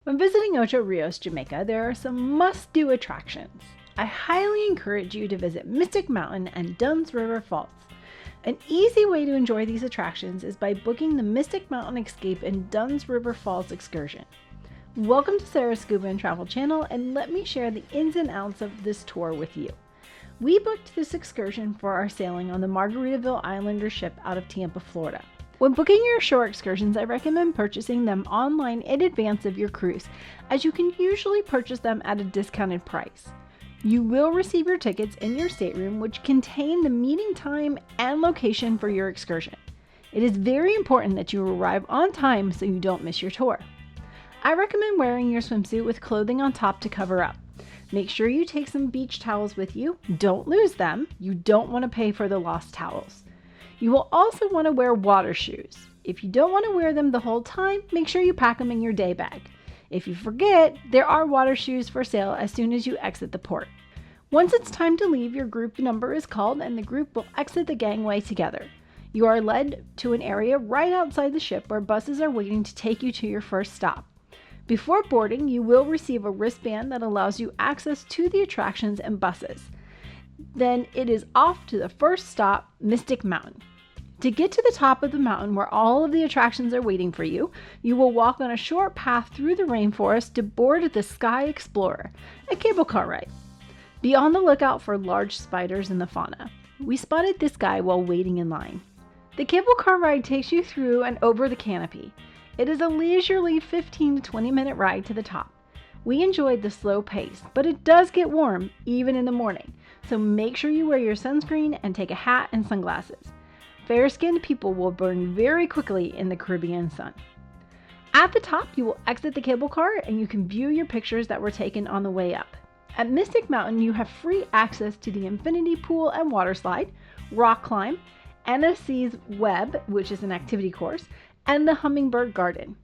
When visiting Ocho Rios, Jamaica, there are some must-do attractions. I highly encourage you to visit Mystic Mountain and Dunn's River Falls. An easy way to enjoy these attractions is by booking the Mystic Mountain Escape and Dunn's River Falls excursion. Welcome to Sarah's Scuba and Travel channel, and let me share the ins and outs of this tour with you. We booked this excursion for our sailing on the Margaritaville Islander ship out of Tampa, Florida. When booking your shore excursions, I recommend purchasing them online in advance of your cruise, as you can usually purchase them at a discounted price. You will receive your tickets in your stateroom, which contain the meeting time and location for your excursion. It is very important that you arrive on time so you don't miss your tour. I recommend wearing your swimsuit with clothing on top to cover up. Make sure you take some beach towels with you. Don't lose them. You don't want to pay for the lost towels. You will also want to wear water shoes. If you don't want to wear them the whole time, make sure you pack them in your day bag. If you forget, there are water shoes for sale as soon as you exit the port. Once it's time to leave, your group number is called and the group will exit the gangway together. You are led to an area right outside the ship where buses are waiting to take you to your first stop. Before boarding, you will receive a wristband that allows you access to the attractions and buses. Then it is off to the first stop, Mystic Mountain. To get to the top of the mountain where all of the attractions are waiting for you, you will walk on a short path through the rainforest to board the Sky Explorer, a cable car ride. Be on the lookout for large spiders in the fauna. We spotted this guy while waiting in line. The cable car ride takes you through and over the canopy. It is a leisurely 15 to 20 minute ride to the top. We enjoyed the slow pace, but it does get warm even in the morning, so make sure you wear your sunscreen and take a hat and sunglasses. Fair-skinned people will burn very quickly in the Caribbean sun. At the top, you will exit the cable car and you can view your pictures that were taken on the way up. At Mystic Mountain, you have free access to the infinity pool and water slide, rock climb, NSC's Web, which is an activity course, and the Hummingbird Garden.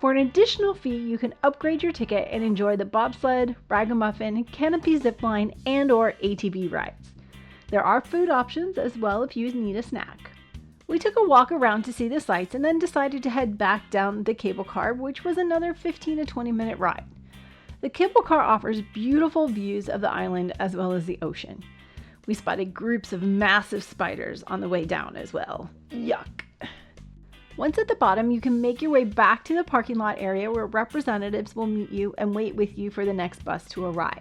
For an additional fee, you can upgrade your ticket and enjoy the bobsled, ragamuffin, canopy zipline, and/or ATV rides. There are food options as well if you need a snack. We took a walk around to see the sights and then decided to head back down the cable car, which was another 15 to 20 minute ride. The cable car offers beautiful views of the island as well as the ocean. We spotted groups of massive spiders on the way down as well. Yuck! Once at the bottom, you can make your way back to the parking lot area where representatives will meet you and wait with you for the next bus to arrive.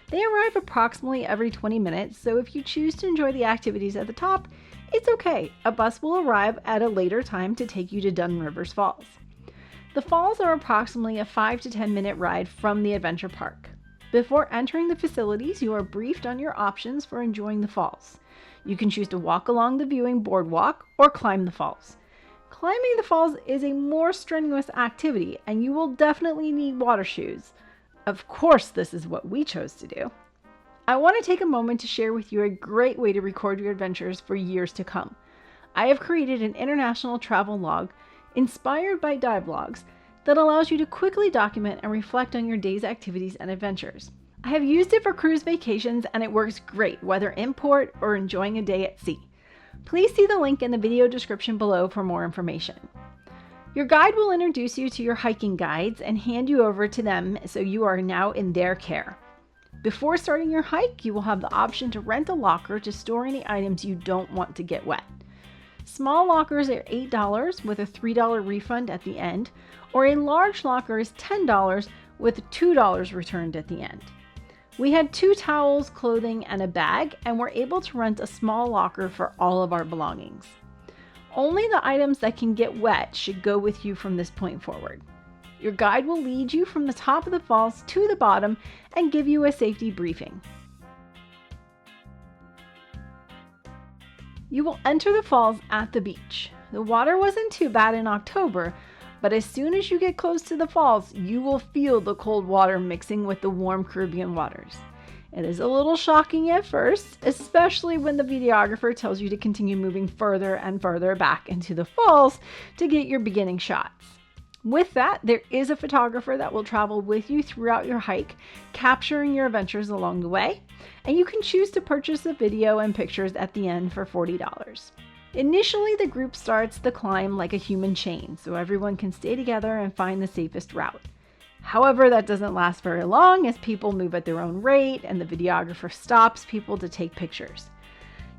They arrive approximately every 20 minutes, so if you choose to enjoy the activities at the top, it's okay. A bus will arrive at a later time to take you to Dunn River's Falls. The falls are approximately a 5 to 10 minute ride from the adventure park. Before entering the facilities, you are briefed on your options for enjoying the falls. You can choose to walk along the viewing boardwalk or climb the falls. Climbing the falls is a more strenuous activity and you will definitely need water shoes. Of course, this is what we chose to do. I want to take a moment to share with you a great way to record your adventures for years to come. I have created an international travel log inspired by dive logs that allows you to quickly document and reflect on your day's activities and adventures. I have used it for cruise vacations and it works great whether in port or enjoying a day at sea. Please see the link in the video description below for more information. Your guide will introduce you to your hiking guides and hand you over to them so you are now in their care. Before starting your hike, you will have the option to rent a locker to store any items you don't want to get wet. Small lockers are $8 with a $3 refund at the end, or a large locker is $10 with $2 returned at the end. We had 2 towels, clothing, and a bag, and were able to rent a small locker for all of our belongings. Only the items that can get wet should go with you from this point forward. Your guide will lead you from the top of the falls to the bottom and give you a safety briefing. You will enter the falls at the beach. The water wasn't too bad in October, but as soon as you get close to the falls, you will feel the cold water mixing with the warm Caribbean waters. It is a little shocking at first, especially when the videographer tells you to continue moving further and further back into the falls to get your beginning shots. With that, there is a photographer that will travel with you throughout your hike, capturing your adventures along the way, and you can choose to purchase the video and pictures at the end for $40. Initially, the group starts the climb like a human chain, so everyone can stay together and find the safest route. However, that doesn't last very long as people move at their own rate and the videographer stops people to take pictures.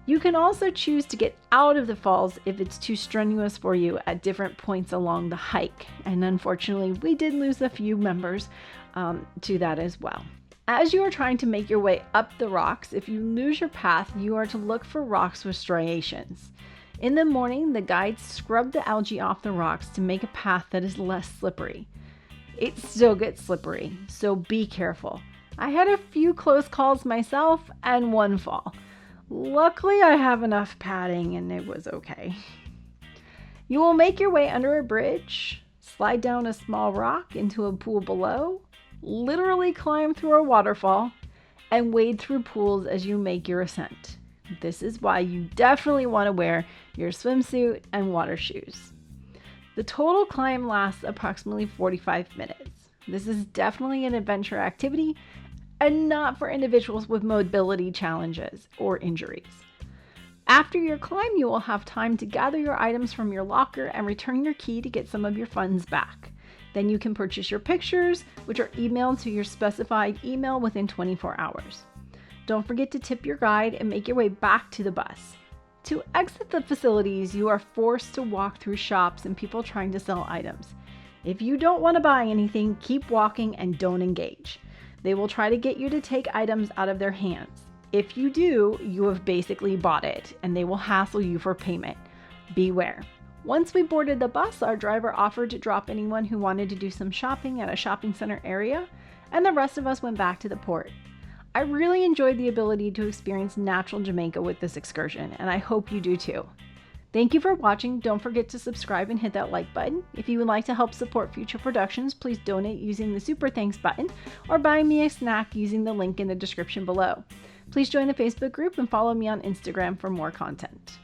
You can also choose to get out of the falls if it's too strenuous for you at different points along the hike. And unfortunately, we did lose a few members to that as well. As you are trying to make your way up the rocks, if you lose your path, you are to look for rocks with striations. In the morning, the guides scrub the algae off the rocks to make a path that is less slippery. It still gets slippery, so be careful. I had a few close calls myself and one fall. Luckily, I have enough padding and it was okay. You will make your way under a bridge, slide down a small rock into a pool below, literally climb through a waterfall, and wade through pools as you make your ascent. This is why you definitely want to wear your swimsuit and water shoes. The total climb lasts approximately 45 minutes. This is definitely an adventure activity and not for individuals with mobility challenges or injuries. After your climb, you will have time to gather your items from your locker and return your key to get some of your funds back. Then you can purchase your pictures, which are emailed to your specified email within 24 hours. Don't forget to tip your guide and make your way back to the bus. To exit the facilities, you are forced to walk through shops and people trying to sell items. If you don't want to buy anything, keep walking and don't engage. They will try to get you to take items out of their hands. If you do, you have basically bought it and they will hassle you for payment. Beware. Once we boarded the bus, our driver offered to drop anyone who wanted to do some shopping at a shopping center area, and the rest of us went back to the port. I really enjoyed the ability to experience natural Jamaica with this excursion, and I hope you do too. Thank you for watching. Don't forget to subscribe and hit that like button. If you would like to help support future productions, please donate using the Super Thanks button or buy me a snack using the link in the description below. Please join the Facebook group and follow me on Instagram for more content.